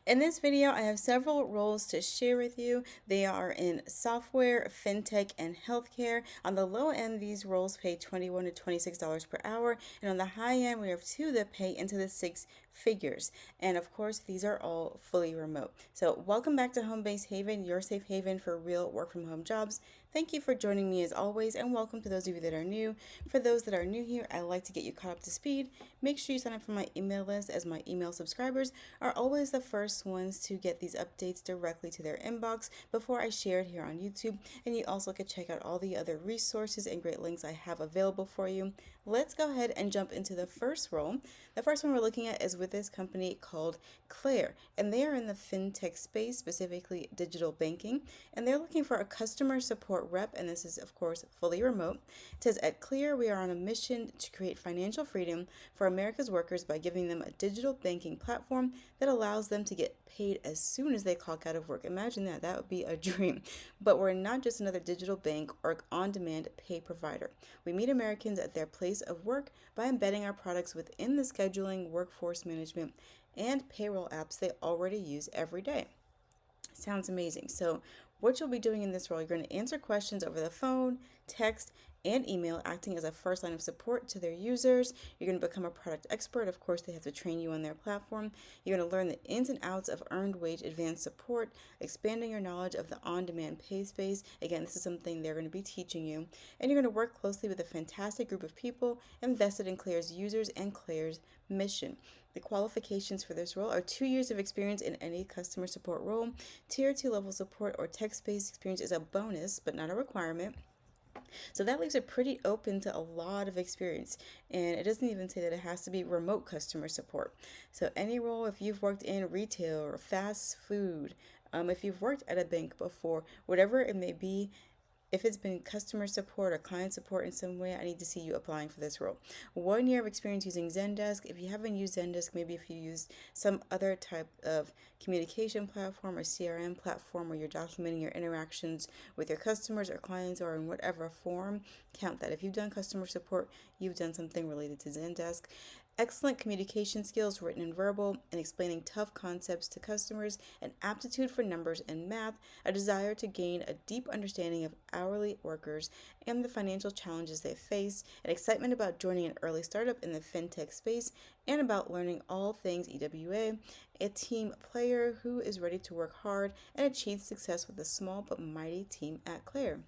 In this video, I have several roles to share with you. They are in software, fintech, and healthcare. On the low end, these roles pay $21 to $26 per hour, and on the high end, we have two that pay into the six figures. And of course, these are all fully remote. So, welcome back to Home Base Haven, your safe haven for real work from home jobs. Thank you for joining me as always, and welcome to those of you that are new. For those that are new here, I like to get you caught up to speed. Make sure you sign up for my email list, as my email subscribers are always the first ones to get these updates directly to their inbox before I share it here on YouTube. And you also can check out all the other resources and great links I have available for you. Let's go ahead and jump into the first role. The first one we're looking at is with this company called Claire, and they are in the fintech space, specifically digital banking, and they're looking for a customer support rep, and this is of course fully remote. It says, at Clear, we are on a mission to create financial freedom for America's workers by giving them a digital banking platform that allows them to get paid as soon as they clock out of work. Imagine that. That would be a dream. But we're not just another digital bank or on-demand pay provider. We meet Americans at their place of work by embedding our products within the scheduling, workforce management, and payroll apps they already use every day. Sounds amazing. So, what you'll be doing in this role, you're going to answer questions over the phone, text, and email, acting as a first line of support to their users. You're going to become a product expert. Of course, they have to train you on their platform. You're going to learn the ins and outs of earned wage advanced support, expanding your knowledge of the on-demand pay space. Again, this is something they're going to be teaching you. And you're going to work closely with a fantastic group of people invested in Claire's users and Claire's mission. The qualifications for this role are 2 years of experience in any customer support role. Tier 2 level support or text-based experience is a bonus, but not a requirement. So that leaves it pretty open to a lot of experience. And it doesn't even say that it has to be remote customer support. So any role, if you've worked in retail or fast food, if you've worked at a bank before, whatever it may be, if it's been customer support or client support in some way, I need to see you applying for this role. 1 year of experience using Zendesk. If you haven't used Zendesk, maybe if you used some other type of communication platform or CRM platform where you're documenting your interactions with your customers or clients or in whatever form, count that. If you've done customer support, you've done something related to Zendesk. Excellent communication skills, written and verbal, and explaining tough concepts to customers, an aptitude for numbers and math, a desire to gain a deep understanding of hourly workers and the financial challenges they face, an excitement about joining an early startup in the fintech space, and about learning all things EWA, a team player who is ready to work hard and achieve success with a small but mighty team at Claire.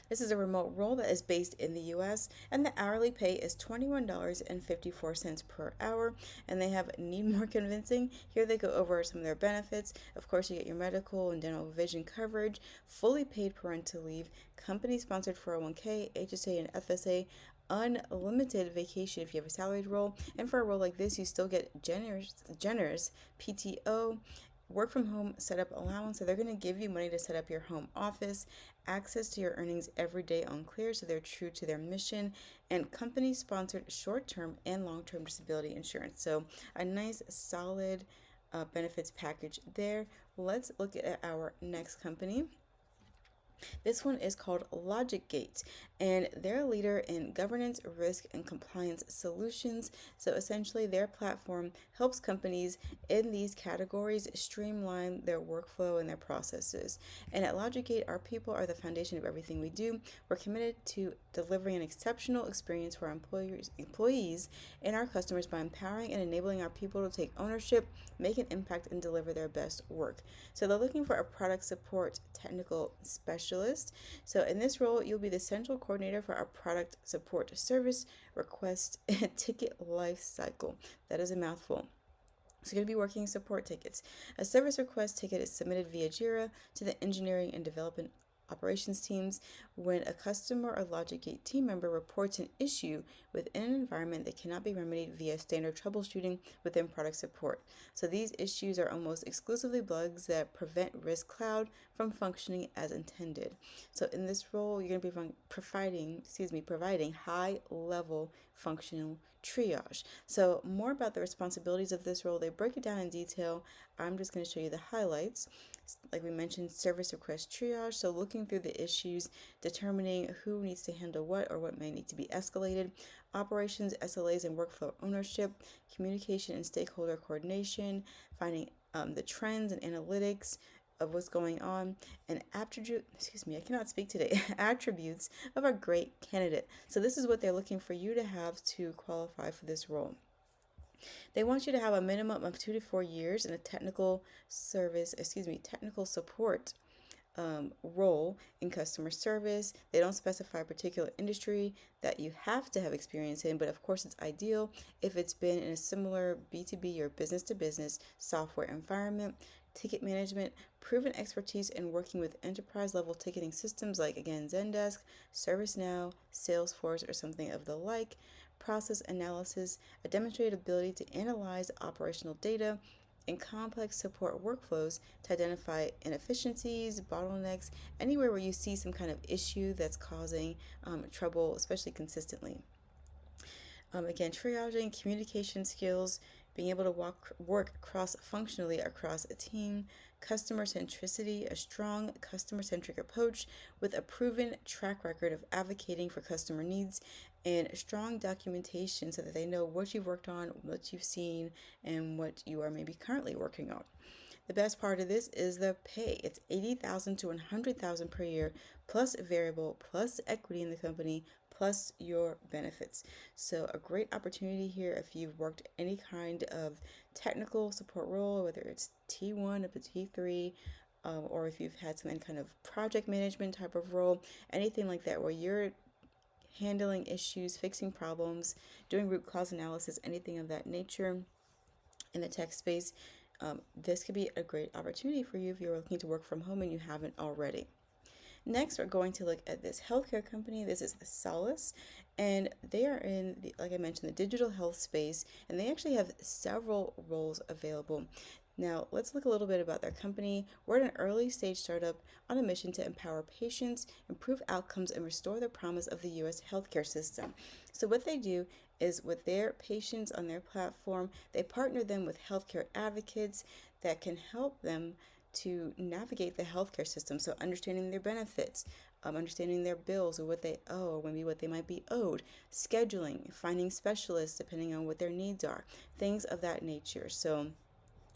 This is a remote role that is based in the US, and the hourly pay is $21.54 per hour. And they have Need More Convincing. Here they go over some of their benefits. Of course, you get your medical and dental vision coverage, fully paid parental leave, company sponsored 401k, HSA, and FSA, unlimited vacation if you have a salaried role, and for a role like this you still get generous PTO, work from home setup allowance. So they're going to give you money to set up your home office, access to your earnings every day on Clear, so they're true to their mission, and company sponsored short-term and long-term disability insurance. So a nice solid benefits package there. Let's look at our next company. This one is called Logic Gate, and they're a leader in governance, risk, and compliance solutions. So essentially, their platform helps companies in these categories streamline their workflow and their processes. And at Logic Gate, our people are the foundation of everything we do. We're committed to delivering an exceptional experience for our employees and our customers by empowering and enabling our people to take ownership, make an impact, and deliver their best work. So they're looking for a product support technical specialist. So in this role, you'll be the central coordinator for our product support service, request, and ticket life cycle. That is a mouthful. So you're going to be working support tickets. A service request ticket is submitted via Jira to the engineering and development operations teams when a customer or Logic Gate team member reports an issue within an environment that cannot be remedied via standard troubleshooting within product support. So these issues are almost exclusively bugs that prevent Risk Cloud from functioning as intended. So in this role, you're going to be providing high-level functional triage. So more about the responsibilities of this role, they break it down in detail. I'm just going to show you the highlights. Like we mentioned, service request triage, so looking through the issues, determining who needs to handle what or what may need to be escalated, operations, SLAs, and workflow ownership, communication and stakeholder coordination, finding the trends and analytics of what's going on, and I cannot speak today, attributes of a great candidate. So this is what they're looking for you to have to qualify for this role. They want you to have a minimum of 2 to 4 years in a technical support role in customer service. They don't specify a particular industry that you have to have experience in, but of course, it's ideal if it's been in a similar B2B or business to business software environment. Ticket management, proven expertise in working with enterprise level ticketing systems like, again, Zendesk, ServiceNow, Salesforce, or something of the like. Process analysis, a demonstrated ability to analyze operational data in complex support workflows to identify inefficiencies, bottlenecks, anywhere where you see some kind of issue that's causing trouble, especially consistently. Again, triaging, communication skills, being able to work cross-functionally across a team, customer centricity, a strong customer-centric approach with a proven track record of advocating for customer needs, and strong documentation so that they know what you've worked on, what you've seen, and what you are maybe currently working on. The best part of this is the pay. It's $80,000 to $100,000 per year, plus variable, plus equity in the company, plus your benefits. So a great opportunity here if you've worked any kind of technical support role, whether it's T1 up to T3, or if you've had some kind of project management type of role, anything like that where you're handling issues, fixing problems, doing root cause analysis, anything of that nature in the tech space. This could be a great opportunity for you if you're looking to work from home and you haven't already. Next, we're going to look at this healthcare company. This is Solace, and they are in, like I mentioned, the digital health space, and they actually have several roles available. Now, let's look a little bit about their company. We're an early stage startup on a mission to empower patients, improve outcomes, and restore the promise of the U.S. healthcare system. So, what they do is with their patients on their platform, they partner them with healthcare advocates that can help them to navigate the healthcare system. So, understanding their benefits, understanding their bills or what they owe, or maybe what they might be owed, scheduling, finding specialists depending on what their needs are, things of that nature. So,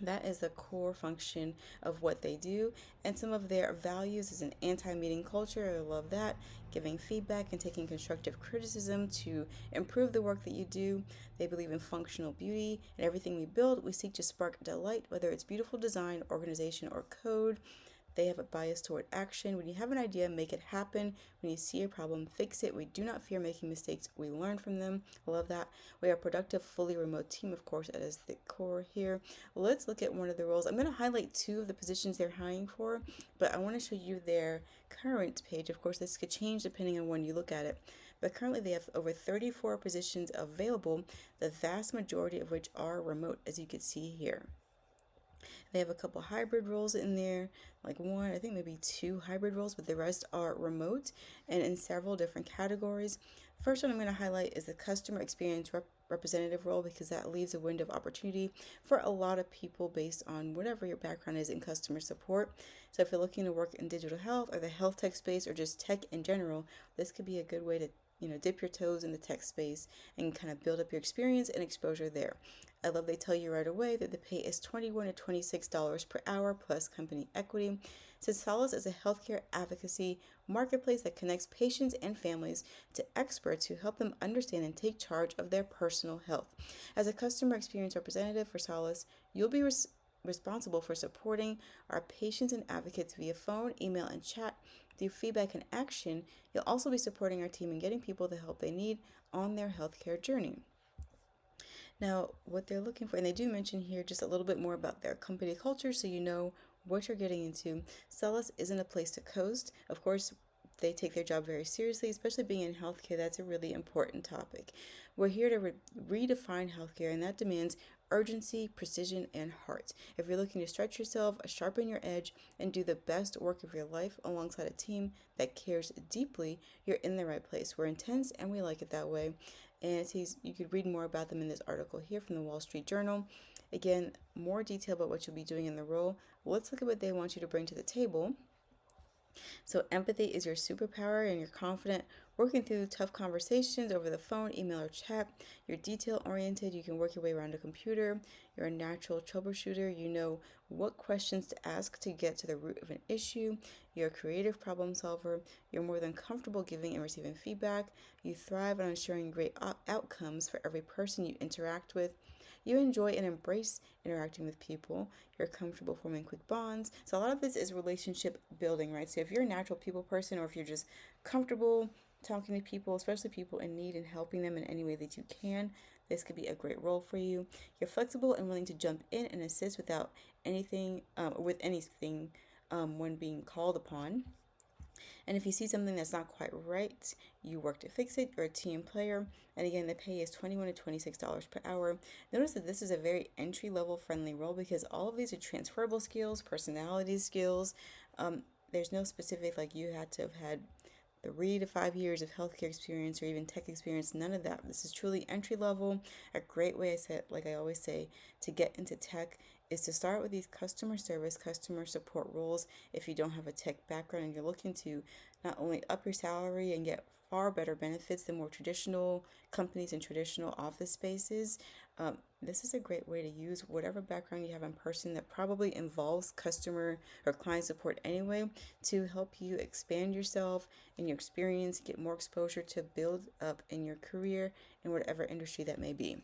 that is the core function of what they do. And some of their values is an anti-meeting culture. I love that. Giving feedback and taking constructive criticism to improve the work that you do. They believe in functional beauty. And everything we build, we seek to spark delight, whether it's beautiful design, organization, or code. They have a bias toward action. When you have an idea, make it happen. When you see a problem, fix it. We do not fear making mistakes. We learn from them. I love that. We are a productive, fully remote team, of course, that is the core here. Let's look at one of the roles. I'm going to highlight two of the positions they're hiring for, but I want to show you their current page. Of course, this could change depending on when you look at it. But currently, they have over 34 positions available, the vast majority of which are remote, as you can see here. They have a couple hybrid roles in there, like one, I think maybe two hybrid roles, but the rest are remote and in several different categories. First one I'm going to highlight is the customer experience representative role because that leaves a window of opportunity for a lot of people based on whatever your background is in customer support. So if you're looking to work in digital health or the health tech space or just tech in general, this could be a good way to dip your toes in the tech space and kind of build up your experience and exposure there. I love they tell you right away that the pay is $21 to $26 per hour plus company equity. Since Solace is a healthcare advocacy marketplace that connects patients and families to experts who help them understand and take charge of their personal health. As a customer experience representative for Solace, you'll be responsible for supporting our patients and advocates via phone, email, and chat. Through feedback and action, you'll also be supporting our team in getting people the help they need on their healthcare journey. Now, what they're looking for, and they do mention here just a little bit more about their company culture so you know what you're getting into. Solace isn't a place to coast. Of course, they take their job very seriously, especially being in healthcare. That's a really important topic. We're here to redefine healthcare, and that demands urgency, precision, and heart. If you're looking to stretch yourself, sharpen your edge, and do the best work of your life alongside a team that cares deeply, you're in the right place. We're intense, and we like it that way. And you could read more about them in this article here from the Wall Street Journal. Again, more detail about what you'll be doing in the role. Let's look at what they want you to bring to the table. So, empathy is your superpower, and you're confident working through tough conversations over the phone, email, or chat. You're detail oriented. You can work your way around a computer. You're a natural troubleshooter. You know what questions to ask to get to the root of an issue. You're a creative problem solver. You're more than comfortable giving and receiving feedback. You thrive on ensuring great outcomes for every person you interact with. You enjoy and embrace interacting with people. You're comfortable forming quick bonds. So a lot of this is relationship building, right? So if you're a natural people person, or if you're just comfortable talking to people, especially people in need, and helping them in any way that you can, this could be a great role for you. You're flexible and willing to jump in and assist without anything, with anything, when being called upon. And if you see something that's not quite right, you work to fix it. You're a team player. And again, the pay is $21 to $26 per hour. Notice that this is a very entry level friendly role because all of these are transferable skills, personality skills. There's no specific, like, you had to have had 3 to 5 years of healthcare experience or even tech experience. None of that. This is truly entry level. A great way, I said, like I always say, to get into tech is to start with these customer service, customer support roles. If you don't have a tech background and you're looking to not only up your salary and get far better benefits than more traditional companies and traditional office spaces, this is a great way to use whatever background you have in person that probably involves customer or client support anyway, to help you expand yourself and your experience, get more exposure to build up in your career in whatever industry that may be.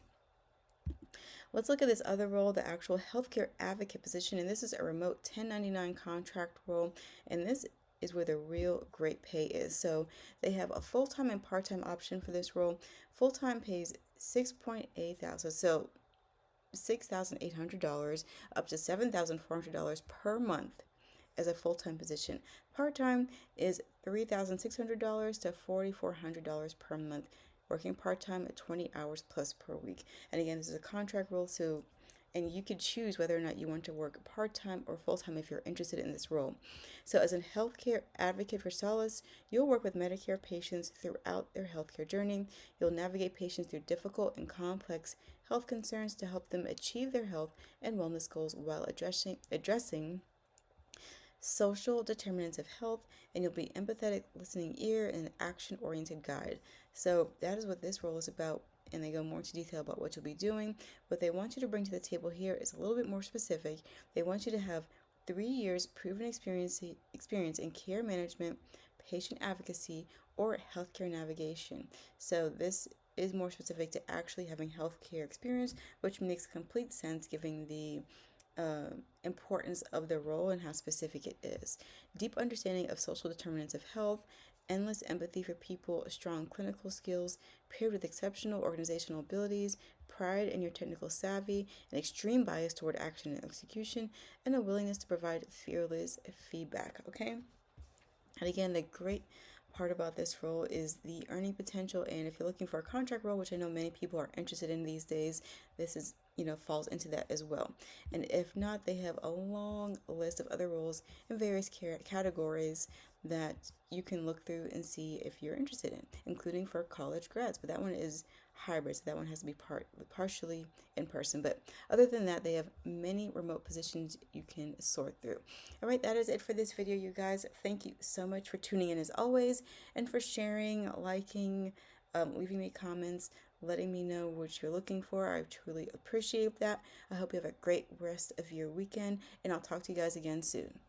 Let's look at this other role, the actual healthcare advocate position. And this is a remote 1099 contract role. And this is where the real great pay is. So they have a full-time and part-time option for this role. Full-time pays $6,800. So $6,800 up to $7,400 per month as a full-time position. Part-time is $3,600 to $4,400 per month, working part-time at 20 hours plus per week. And again, this is a contract role, so and you could choose whether or not you want to work part-time or full-time if you're interested in this role. So as a healthcare advocate for Solace, you'll work with Medicare patients throughout their healthcare journey. You'll navigate patients through difficult and complex health concerns to help them achieve their health and wellness goals while addressing social determinants of health, and you'll be empathetic listening ear and action oriented guide. So that is what this role is about, and they go more into detail about what you'll be doing. What they want you to bring to the table here is a little bit more specific. They want you to have 3 years proven experience in care management, patient advocacy, or healthcare navigation. So this is more specific to actually having healthcare experience, which makes complete sense given the importance of the role and how specific it is. Deep understanding of social determinants of health, endless empathy for people, strong clinical skills, paired with exceptional organizational abilities, pride in your technical savvy, an extreme bias toward action and execution, and a willingness to provide fearless feedback. Okay? And again, the great part about this role is the earning potential. And if you're looking for a contract role, which I know many people are interested in these days, this is, falls into that as well. And if not, they have a long list of other roles in various categories that you can look through and see if you're interested in, including for college grads. But that one is hybrid, so that one has to be partially in person. But other than that, they have many remote positions you can sort through. All right, that is it for this video, you guys. Thank you so much for tuning in as always, and for sharing, liking, leaving me comments, letting me know what you're looking for. I truly appreciate that. I hope you have a great rest of your weekend, and I'll talk to you guys again soon.